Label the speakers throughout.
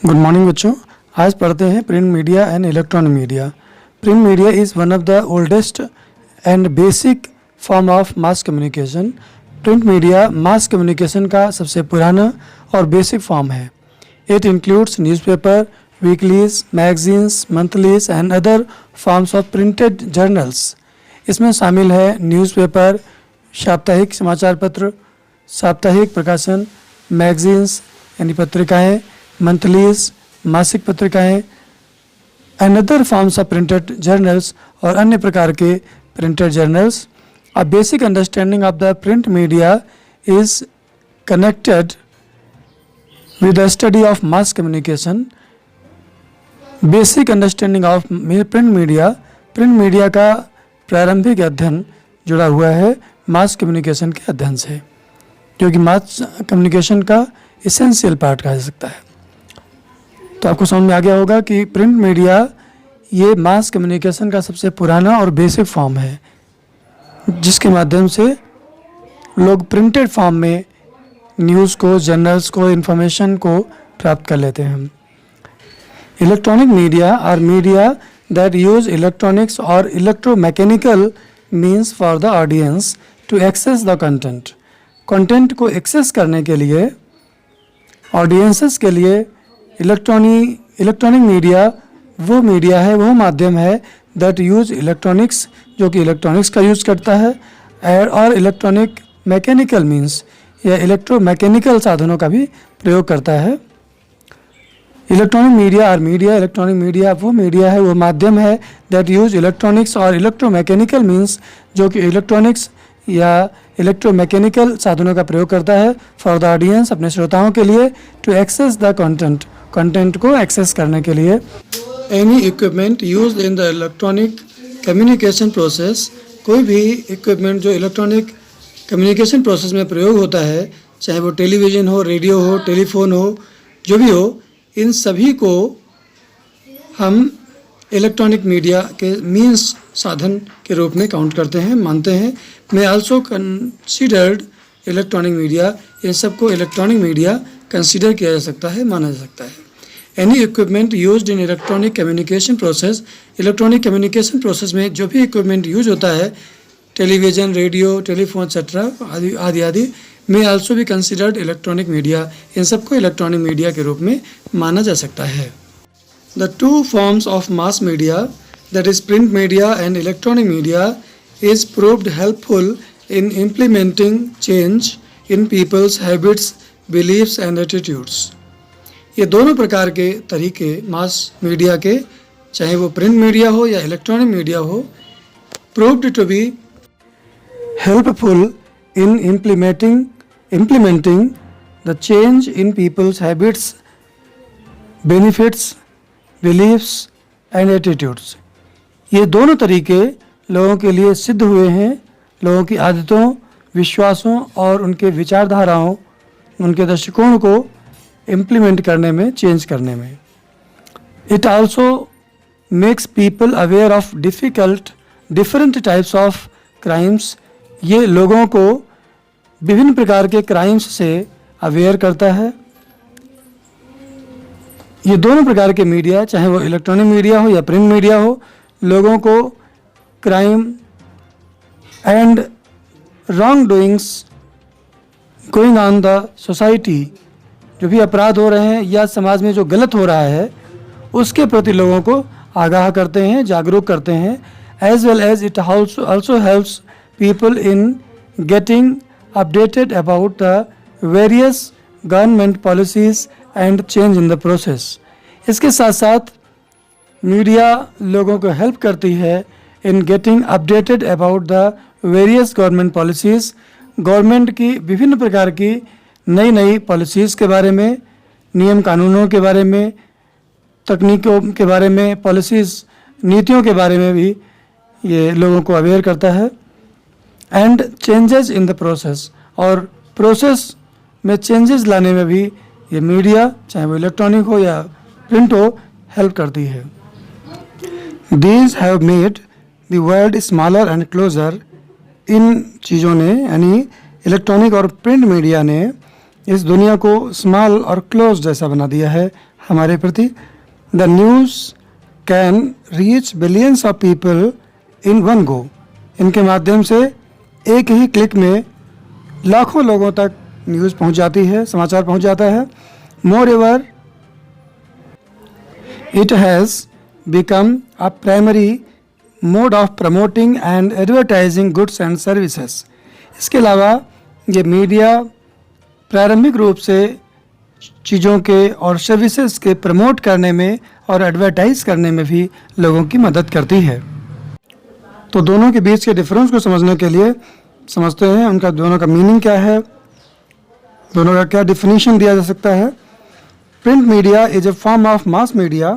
Speaker 1: Good morning बच्चों। आज पढ़ते हैं print media and electronic media. Print media is one of the oldest and basic form of mass communication. Print media mass communication का सबसे पुराना और बेसिक फॉर्म है। It includes newspaper, weeklies, magazines, monthlies and other forms of printed journals. इसमें शामिल है newspaper, साप्ताहिक समाचार पत्र, साप्ताहिक प्रकाशन, मैगजीन्स यानी पत्रिकाएँ, मंथलीज मासिक पत्रिकाएँ, and other forms of printed journals और अन्य प्रकार के printed journals. A basic understanding of the print media is connected with the study of mass communication. Basic understanding of print media का प्रारंभिक अध्ययन जुड़ा हुआ है मास कम्युनिकेशन के अध्ययन से, जो कि मास कम्युनिकेशन का एसेंशियल पार्ट कहा जा सकता है। तो आपको समझ में आ गया होगा कि प्रिंट मीडिया ये मास कम्युनिकेशन का सबसे पुराना और बेसिक फॉर्म है, जिसके माध्यम से लोग प्रिंटेड फॉर्म में न्यूज़ को, जर्नल्स को, इंफॉर्मेशन को प्राप्त कर लेते हैं। Electronic media are media that use electronics और electromechanical means for the audience to access the content. Content को एक्सेस करने के लिए ऑडियंसेस के लिए इलेक्ट्रॉनिक मीडिया वो मीडिया है, वो माध्यम है दैट यूज इलेक्ट्रॉनिक्स, जो कि इलेक्ट्रॉनिक्स का यूज़ करता है, और इलेक्ट्रॉनिक मैकेनिकल मीन्स या इलेक्ट्रोमैकेनिकल साधनों का भी प्रयोग करता है। इलेक्ट्रॉनिक मीडिया वो मीडिया है, वो माध्यम है दैट यूज इलेक्ट्रॉनिक्स और इलेक्ट्रोमैकेनिकल मीन्स, जो कि इलेक्ट्रॉनिक्स या इलेक्ट्रोमैकेनिकल साधनों का प्रयोग करता है फॉर द ऑडियंस, अपने श्रोताओं के लिए, टू एक्सेस द कंटेंट को एक्सेस करने के लिए। Any equipment used in the electronic communication process, कोई भी इक्विपमेंट जो इलेक्ट्रॉनिक कम्युनिकेशन प्रोसेस में प्रयोग होता है, चाहे वो टेलीविज़न हो, रेडियो हो, टेलीफोन हो, जो भी हो, इन सभी को हम इलेक्ट्रॉनिक मीडिया के मीन्स, साधन के रूप में काउंट करते हैं, मानते हैं। मैं आल्सो कंसिडर्ड इलेक्ट्रॉनिक मीडिया, इन सबको इलेक्ट्रॉनिक मीडिया कंसिडर किया जा सकता है, माना जा सकता है। Any equipment used in electronic communication process, electronic communication process में जो भी इक्विपमेंट यूज होता है, टेलीविज़न, रेडियो, टेलीफोन एक्सेट्रा आदि आदि, में आल्सो भी कंसिडर्ड इलेक्ट्रॉनिक मीडिया, इन सबको इलेक्ट्रॉनिक मीडिया के रूप में माना जा सकता है। The two forms of mass media, that is print media and electronic media, is proved helpful in implementing change in people's habits, beliefs and attitudes. ये दोनों प्रकार के तरीके मास मीडिया के, चाहे वो प्रिंट मीडिया हो या इलेक्ट्रॉनिक मीडिया हो, proved to be helpful in implementing the change in people's habits, benefits, beliefs and attitudes. ये दोनों तरीके लोगों के लिए सिद्ध हुए हैं, लोगों की आदतों, विश्वासों और उनके विचारधाराओं, उनके दृष्टिकोण को इम्प्लीमेंट करने में, चेंज करने में। It also makes people aware of different types of crimes, ये लोगों को विभिन्न प्रकार के क्राइम्स से अवेयर करता है। ये दोनों प्रकार के मीडिया, चाहे वो इलेक्ट्रॉनिक मीडिया हो या प्रिंट मीडिया हो, लोगों को crime and wrong doings going on the society, जो भी अपराध हो रहे हैं या समाज में जो गलत हो रहा है, उसके प्रति लोगों को आगाह करते हैं, जागरूक करते हैं। As well as it also helps people in getting updated about the various government policies and change in the process. इसके साथ साथ मीडिया लोगों को हेल्प करती है in getting updated about the various government policies, government की विभिन्न प्रकार की नई पॉलिसीज़ के बारे में, नियम कानूनों के बारे में, तकनीकों के बारे में, पॉलिसीज़, नीतियों के बारे में भी ये लोगों को अवेयर करता है। And changes in the process, और प्रोसेस में चेंजेस लाने में भी ये मीडिया, चाहे वो इलेक्ट्रॉनिक हो या प्रिंट हो, हेल्प करती है। These have made the world smaller and closer. इन चीज़ों ने, यानी इलेक्ट्रॉनिक और प्रिंट मीडिया ने इस दुनिया को स्मॉल और क्लोज जैसा बना दिया है, हमारे प्रति। The news can reach billions of people in one go. इनके माध्यम से एक ही क्लिक में लाखों लोगों तक न्यूज़ पहुंच जाती है, समाचार पहुंच जाता है। Moreover it has become a primary mode of promoting and advertising goods and services. इसके अलावा ये मीडिया प्रारंभिक रूप से चीज़ों के और सर्विसेज के प्रमोट करने में और एडवर्टाइज करने में भी लोगों की मदद करती है। तो दोनों के बीच के डिफरेंस को समझने के लिए समझते हैं उनका दोनों का मीनिंग क्या है, दोनों का क्या डिफिनीशन दिया जा सकता है। Print media is a form of mass media.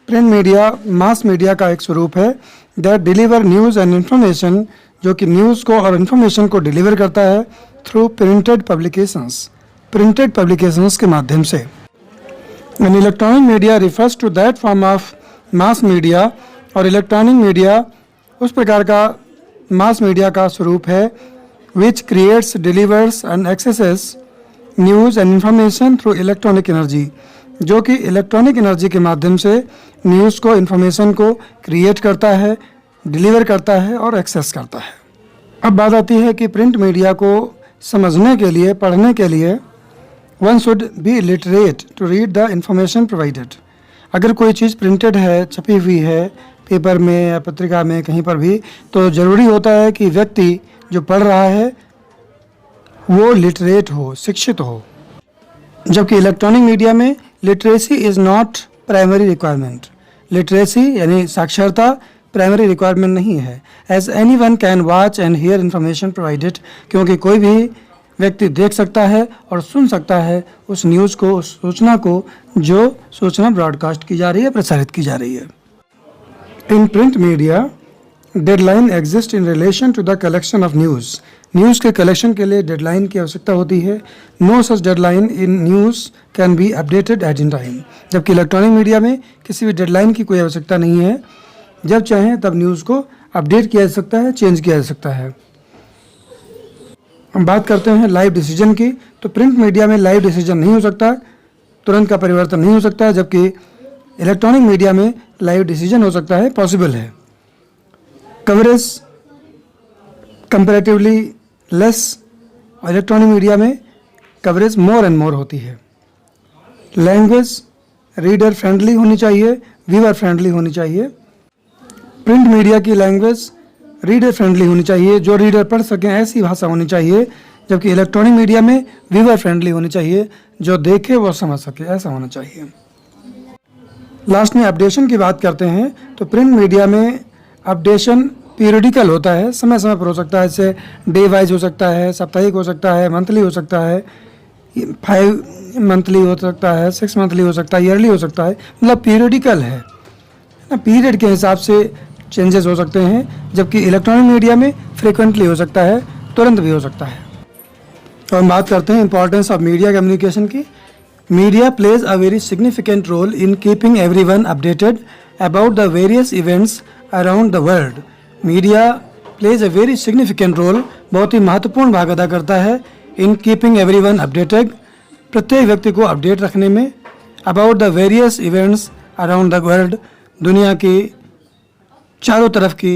Speaker 1: Print media mass media का एक स्वरूप है that deliver news and information, जो कि न्यूज़ को और इन्फॉर्मेशन को डिलीवर करता है through printed publications, printed publications के माध्यम से। And electronic media refers to that form of mass media, और इलेक्ट्रॉनिक मीडिया उस प्रकार का मास मीडिया का स्वरूप है which creates, delivers and accesses news and information through electronic energy, जो कि इलेक्ट्रॉनिक एनर्जी के माध्यम से न्यूज़ को, इन्फॉर्मेशन को क्रिएट करता है, डिलीवर करता है और एक्सेस करता है। अब बात आती है कि प्रिंट मीडिया को समझने के लिए, पढ़ने के लिए one should be literate to read the information provided. अगर कोई चीज़ प्रिंटेड है, छपी हुई है पेपर में या पत्रिका में कहीं पर भी, तो ज़रूरी होता है कि व्यक्ति जो पढ़ रहा है वो लिटरेट हो, शिक्षित हो। जबकि इलेक्ट्रॉनिक मीडिया में literacy is not primary requirement. Literacy यानी साक्षरता प्राइमरी रिक्वायरमेंट नहीं है। As any one can watch and hear information provided, क्योंकि कोई भी व्यक्ति देख सकता है और सुन सकता है उस न्यूज़ को, उस सूचना को जो सूचना ब्रॉडकास्ट की जा रही है, प्रसारित की जा रही है। In print media deadline exist in relation to the collection of news. News के कलेक्शन के लिए डेडलाइन की आवश्यकता होती है। No such deadline in news can be updated at in time. जबकि इलेक्ट्रॉनिक मीडिया में किसी भी डेडलाइन की कोई आवश्यकता नहीं है, जब चाहें तब न्यूज़ को अपडेट किया जा सकता है, चेंज किया जा सकता है। हम बात करते हैं लाइव डिसीजन की, तो प्रिंट मीडिया में लाइव डिसीजन नहीं हो सकता, तुरंत का परिवर्तन नहीं हो सकता, जबकि इलेक्ट्रॉनिक मीडिया में लाइव डिसीजन हो सकता है, पॉसिबल है। कवरेज कंपैरेटिवली लेस, और इलेक्ट्रॉनिक मीडिया में कवरेज मोर एंड मोर होती है। लैंग्वेज रीडर फ्रेंडली होनी चाहिए, व्यूअर फ्रेंडली होनी चाहिए। प्रिंट मीडिया की लैंग्वेज रीडर फ्रेंडली होनी चाहिए, जो रीडर पढ़ सकें ऐसी भाषा होनी चाहिए, जबकि इलेक्ट्रॉनिक मीडिया में व्यूअर फ्रेंडली होनी चाहिए, जो देखे वो समझ सके, ऐसा होना चाहिए। लास्ट में अपडेशन की बात करते हैं, तो प्रिंट मीडिया में अपडेशन पीरियडिकल होता है, समय समय पर हो सकता है, जैसे डे वाइज हो सकता है, साप्ताहिक हो सकता है, मंथली हो सकता है, 5 मंथली हो सकता है, 6 मंथली हो सकता है, ईयरली हो सकता है, मतलब पीरियडिकल है ना, पीरियड के हिसाब से चेंजेस हो सकते हैं। जबकि इलेक्ट्रॉनिक मीडिया में फ्रिक्वेंटली हो सकता है, तुरंत भी हो सकता है। तो हम बात करते हैं इंपॉर्टेंस ऑफ मीडिया कम्युनिकेशन की। Media plays a very significant role in keeping everyone updated about the various events around the world. Media plays a very significant role, बहुत ही महत्वपूर्ण भाग अदा करता है इन कीपिंग एवरीवन अपडेटेड, प्रत्येक व्यक्ति को अपडेट रखने में, about the various events around the world, दुनिया की चारों तरफ की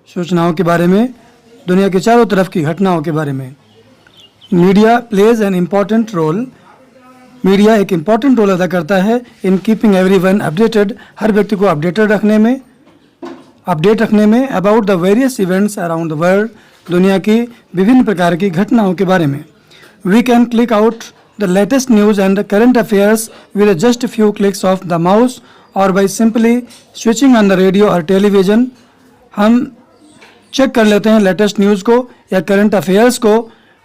Speaker 1: सूचनाओं के बारे में, दुनिया के चारों तरफ की घटनाओं के बारे में। Media plays an important role, media एक इम्पॉर्टेंट रोल अदा करता है इन कीपिंग एवरीवन अपडेटेड, हर व्यक्ति को अपडेटेड रखने में, अपडेट रखने में, about the various events around the world, दुनिया की विभिन्न प्रकार की घटनाओं के बारे में। We can click out the latest news and current affairs with just few clicks of the mouse और by simply switching on the radio और टेलीविज़न। हम चेक कर लेते हैं लेटेस्ट न्यूज़ को या करंट अफेयर्स को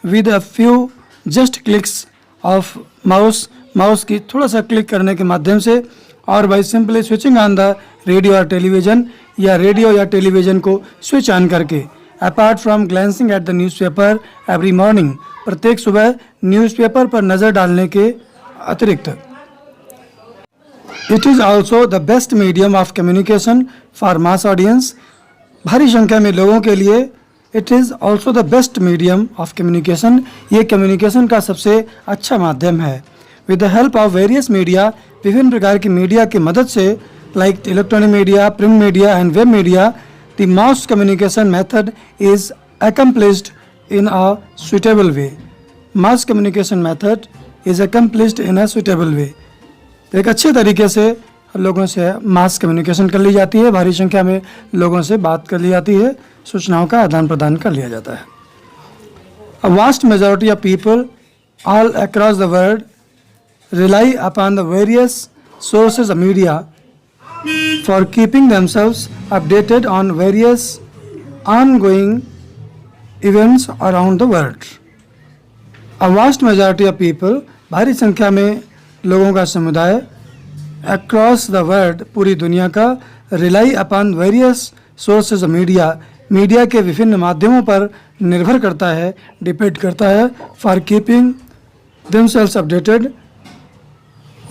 Speaker 1: with a few just clicks of mouse, mouse की थोड़ा सा क्लिक करने के माध्यम से, और by simply switching on the radio और टेलीविज़न, या रेडियो या टेलीविज़न को स्विच ऑन करके। Apart from glancing at the newspaper every morning, प्रत्येक सुबह न्यूज़पेपर पर नज़र डालने के अतिरिक्त। It is also the best medium of communication for mass audience, भारी संख्या में लोगों के लिए it is also the best medium of communication, ये कम्युनिकेशन का सबसे अच्छा माध्यम है। With the help of various media विभिन्न प्रकार की मीडिया की मदद से like electronic media, print media and web media, the mass communication method is accomplished in a suitable way. Mass communication method is accomplished in a suitable way. एक अच्छे तरीके से लोगों से मास कम्युनिकेशन कर ली जाती है, भारी संख्या में लोगों से बात कर ली जाती है, सूचनाओं का आदान प्रदान कर लिया जाता है. A vast majority of people all across the world rely upon the various sources of media for keeping themselves updated on various ongoing events around the world. A vast majority of people, भारी संख्या में लोगों का समुदाय, across the world, पूरी दुनिया का, rely upon various sources of media, media के विभिन्न माध्यमों पर निर्भर करता है, डिपेंड करता है, for keeping themselves updated,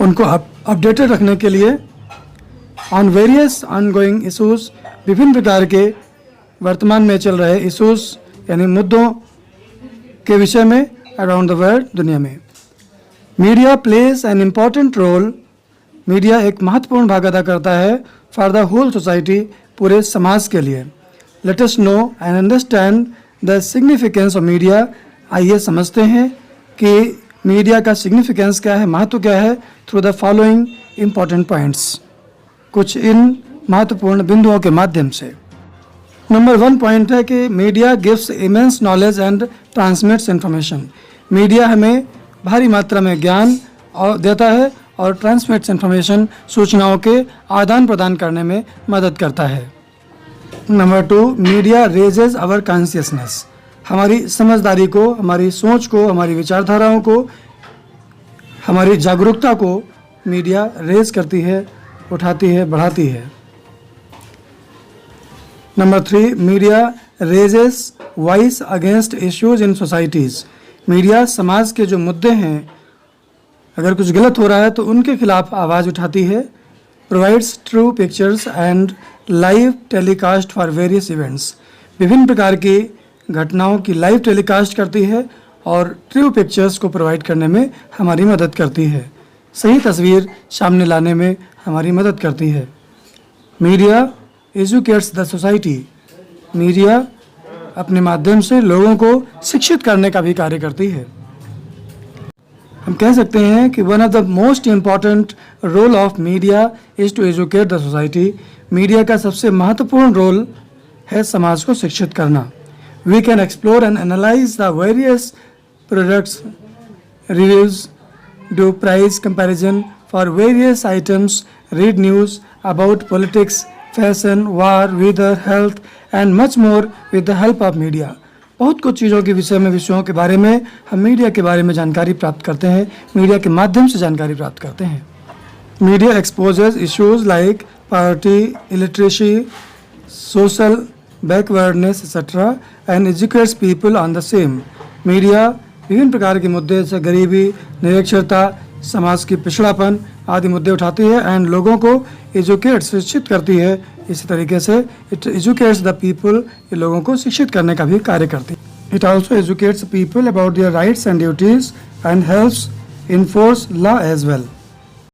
Speaker 1: उनको अपडेटेड रखने के लिए, on various ongoing issues, विभिन्न प्रकार के वर्तमान में चल रहे इशूज़ यानी मुद्दों के विषय में अराउंड द वर्ल्ड, दुनिया में. Media plays an important role, media एक महत्वपूर्ण भाग अदा करता है फॉर द होल सोसाइटी, पूरे समाज के लिए. Let us know and understand the significance of media, आइए समझते हैं कि मीडिया का सिग्निफिकेंस क्या है, महत्व क्या है, through the following important points, कुछ इन महत्वपूर्ण बिंदुओं के माध्यम से. नंबर 1 पॉइंट है कि media gives immense knowledge and transmits information. Media हमें भारी मात्रा में ज्ञान और देता है और ट्रांसमिट्स इंफॉर्मेशन, सूचनाओं के आदान प्रदान करने में मदद करता है. Number 2, media raises our consciousness, हमारी समझदारी को, हमारी सोच को, हमारी विचारधाराओं को, हमारी जागरूकता को मीडिया रेज करती है, उठाती है, बढ़ाती है. Number 3, media raises voice against issues in societies, media समाज के जो मुद्दे हैं, अगर कुछ गलत हो रहा है तो उनके खिलाफ आवाज़ उठाती है. Provides true pictures and live telecast for various events, विभिन्न प्रकार की घटनाओं की लाइव टेलीकास्ट करती है और ट्रू पिक्चर्स को प्रोवाइड करने में हमारी मदद करती है, सही तस्वीर सामने लाने में हमारी मदद करती है. Media educates the society, media अपने माध्यम से लोगों को शिक्षित करने का भी कार्य करती है. हम कह सकते हैं कि one of the most important role of media is to educate the society, media का सबसे महत्वपूर्ण रोल है समाज को शिक्षित करना. We can explore and analyse the various products, reviews, do price comparison for various items, read news about politics, fashion, war, weather, health and much more with the help of media. बहुत कुछ चीज़ों के विषयों के बारे में हम media के बारे में जानकारी प्राप्त करते हैं, मीडिया के माध्यम से जानकारी प्राप्त करते हैं. Media exposes issues like poverty, illiteracy, social backwardness etcetera and educates people on the same. Media विभिन्न प्रकार के मुद्दे जैसे गरीबी, निरक्षरता, समाज की पिछड़ापन आदि मुद्दे उठाती है एंड लोगों को एजुकेट, शिक्षित करती है. इसी तरीके से इट एजुकेट्स द पीपल, ये लोगों को शिक्षित करने का भी कार्य करती है. It also educates people about their rights and duties and helps enforce law as well.